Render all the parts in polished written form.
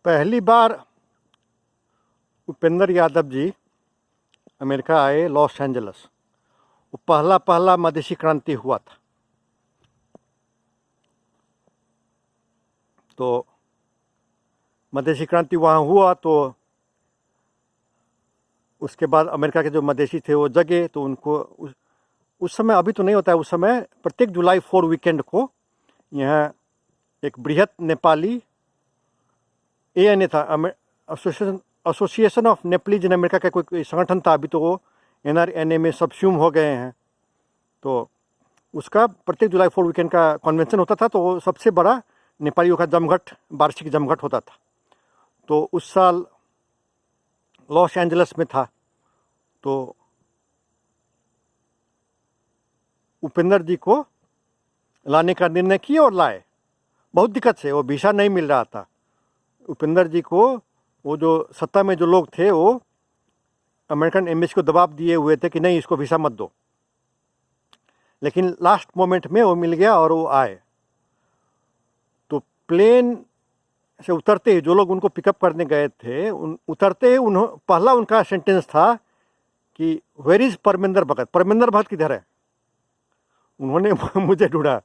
पहली बार उपेंद्र यादव जी अमेरिका आए, Los Angeles. वो पहला पहला मधेसी क्रांति हुआ था। तो मधेसी क्रांति वहाँ हुआ तो उसके बाद अमेरिका के जो मधेसी थे वो जगे। तो उनको उस समय, अभी तो नहीं होता है, उस समय प्रत्येक जुलाई 4 वीकेंड को यहाँ एक बृहत नेपाली ANA था, association of Nepalese in America का कोई संगठन था। अभी तो वो NRNA में सबस्यूम हो गए हैं। तो उसका प्रत्येक जुलाई 4 वीकेंड का कन्वेंशन होता था। तो वो सबसे बड़ा नेपालियों का जमघट, वार्षिक जमघट होता था। तो उस साल लॉस एंजल्स में था। तो उपेंद्र जी को लाने का निर्णय किए और लाए। बहुत दिक्कत से, वो वीज़ा नहीं मिल रहा था उपेंद्र जी को। वो जो सत्ता में जो लोग थे वो अमेरिकन एम्बेसी को दबाव दिए हुए थे कि नहीं, इसको वीज़ा मत दो। लेकिन लास्ट मोमेंट में वो मिल गया और वो आए। तो प्लेन से उतरते ही जो लोग उनको पिकअप करने गए थे, उतरते ही पहला उनका सेंटेंस था कि वेयर इज़ परमिंदर भगत, परमिंदर भगत किधर है। उन्होंने मुझे ढूंढा।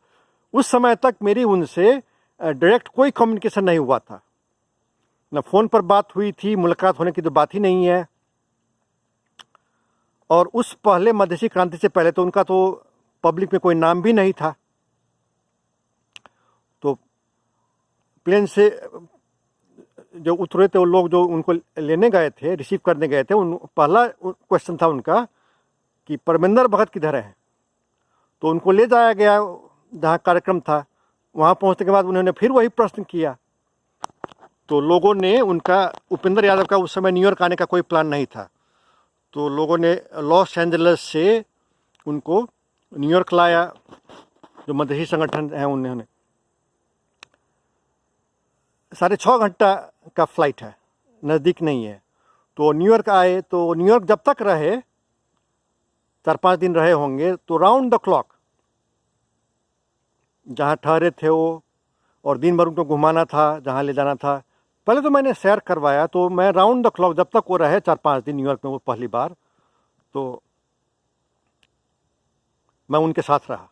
उस समय तक मेरी उनसे डायरेक्ट कोई कम्युनिकेशन नहीं हुआ था, न फ़ोन पर बात हुई थी, मुलाकात होने की तो बात ही नहीं है। और उस पहले मधेसी क्रांति से पहले तो उनका तो पब्लिक में कोई नाम भी नहीं था। तो प्लेन से जो उतरे थे वो लोग जो उनको लेने गए थे, रिसीव करने गए थे, पहला क्वेश्चन था उनका कि परमिंदर भगत किधर है। तो उनको ले जाया गया जहाँ कार्यक्रम था। वहाँ पहुँचने के बाद उन्होंने फिर वही प्रश्न किया। तो लोगों ने उनका, उपेंद्र यादव का उस समय न्यूयॉर्क आने का कोई प्लान नहीं था। तो लोगों ने लॉस एंजल्स से उनको न्यूयॉर्क लाया। जो मधेसी संगठन है उन्होंने 6.5 घंटा का फ्लाइट है, नज़दीक नहीं है। तो न्यूयॉर्क आए। तो न्यूयॉर्क जब तक रहे, 4-5 दिन रहे होंगे, तो राउंड द क्लॉक जहाँ ठहरे थे वो, और दिन भर उनको घुमाना था, जहाँ ले जाना था। पहले तो मैंने सैर करवाया। तो मैं राउंड द क्लॉक जब तक वो रहे 4-5 दिन न्यूयॉर्क में, वो पहली बार, तो मैं उनके साथ रहा।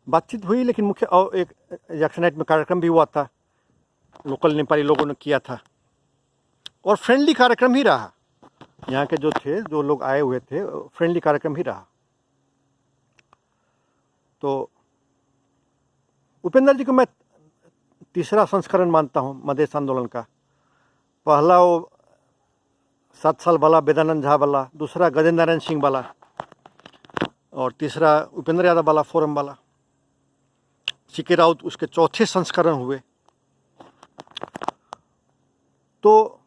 बातचीत हुई, लेकिन मुख्य और एक जैक्सन नाइट में कार्यक्रम भी हुआ था, लोकल नेपाली लोगों ने किया था। और फ्रेंडली कार्यक्रम ही रहा। यहाँ के जो थे, जो लोग आए हुए थे, फ्रेंडली कार्यक्रम ही रहा। तो उपेंद्र जी को मैं तीसरा संस्करण मानता हूँ मधेश आंदोलन का। पहला वो 7 साल वाला वेदानंद झा वाला, दूसरा गजेंद्र नारायण सिंह वाला, और तीसरा उपेंद्र यादव वाला फोरम वाला। CK राउत उसके चौथे संस्करण हुए। तो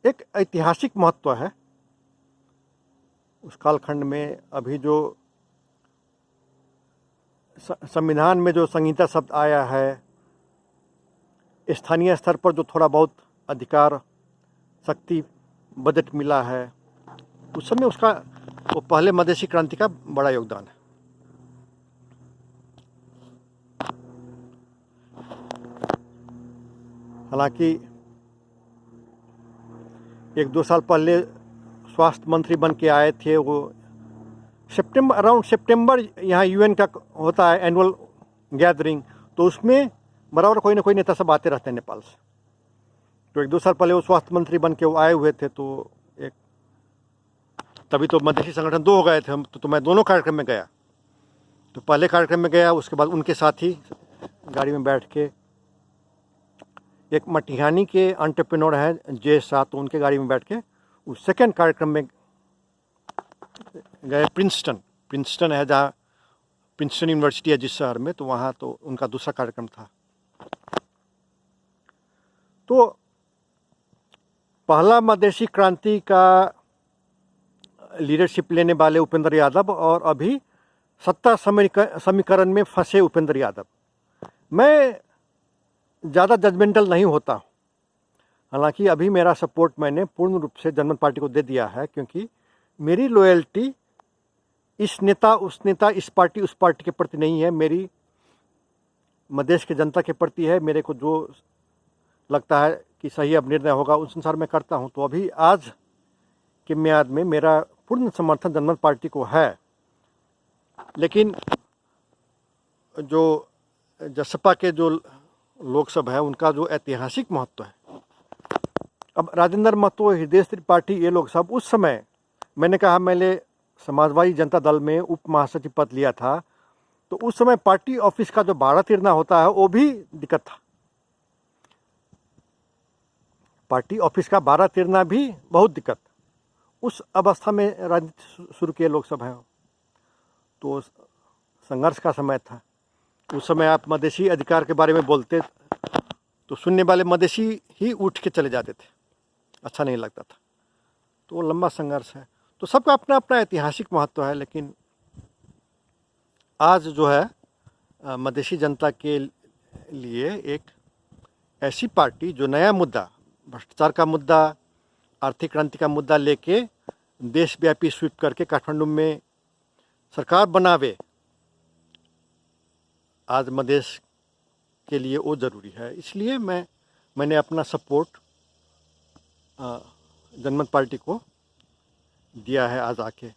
एक ऐतिहासिक महत्व है उस कालखंड में। अभी जो संविधान में जो संहिता शब्द आया है, स्थानीय स्तर पर जो थोड़ा बहुत अधिकार, शक्ति, बजट मिला है, उस समय उसका, वो पहले मधेसी क्रांति का बड़ा योगदान है। हालांकि 1-2 साल पहले स्वास्थ्य मंत्री बन के आए थे वो। अराउंड सितंबर यहाँ UN का होता है एनुअल गैदरिंग। तो उसमें बराबर कोई ना कोई नेता सब आते रहते हैं नेपाल से। तो 1-2 साल पहले वो स्वास्थ्य मंत्री बन के वो आए हुए थे। तो एक तभी तो मधेसी संगठन 2 हो गए थे। तो मैं दोनों कार्यक्रम में गया। तो पहले कार्यक्रम में गया, उसके बाद उनके साथ ही गाड़ी में बैठ के, एक मटिहानी के एंटरप्रेन्योर हैं J शाह, तो उनके गाड़ी में बैठ के उस सेकेंड कार्यक्रम में गए। प्रिंसटन है, जहाँ प्रिंसटन यूनिवर्सिटी है जिस शहर में, तो वहाँ तो उनका दूसरा कार्यक्रम था। तो पहला मधेसी क्रांति का लीडरशिप लेने वाले उपेंद्र यादव, और अभी सत्ता समीकरण में फंसे उपेंद्र यादव। मैं ज़्यादा जजमेंटल नहीं होता। हालांकि अभी मेरा सपोर्ट मैंने पूर्ण रूप से जनमत पार्टी को दे दिया है, क्योंकि मेरी लॉयल्टी इस नेता, उस नेता, इस पार्टी, उस पार्टी के प्रति नहीं है। मेरी मधेश की जनता के प्रति है, मेरे को जो लगता है कि सही अब निर्णय होगा उस अनुसार मैं करता हूँ। तो अभी आज की म्याद में मेरा पूर्ण समर्थन जनमत पार्टी को है, लेकिन जो जसपा के जो लोकसभा है उनका जो ऐतिहासिक महत्व है, अब राजेंद्र महतो, हृदय त्रिपाठी, ये लोग सब उस समय, मैंने कहा मैंने समाजवादी जनता दल में उप महासचिव पद लिया था, तो उस समय पार्टी ऑफिस का जो भाड़ा तीरना होता है वो भी दिक्कत था। पार्टी ऑफिस का भाड़ा तीरना भी बहुत दिक्कत। उस अवस्था में राजनीति शुरू किए लोग सब हैं, तो संघर्ष का समय था। उस समय आप मधेसी अधिकार के बारे में बोलते तो सुनने वाले मधेसी ही उठ के चले जाते थे, अच्छा नहीं लगता था। तो वो लंबा संघर्ष है, तो सबका अपना अपना ऐतिहासिक महत्व है। लेकिन आज जो है मधेसी जनता के लिए एक ऐसी पार्टी जो नया मुद्दा, भ्रष्टाचार का मुद्दा, आर्थिक क्रांति का मुद्दा लेके देशव्यापी स्वीप करके काठमांडू में सरकार बनावे, आज मधेश के लिए वो ज़रूरी है। इसलिए मैंने अपना सपोर्ट जनमत पार्टी को दिया है आज आके।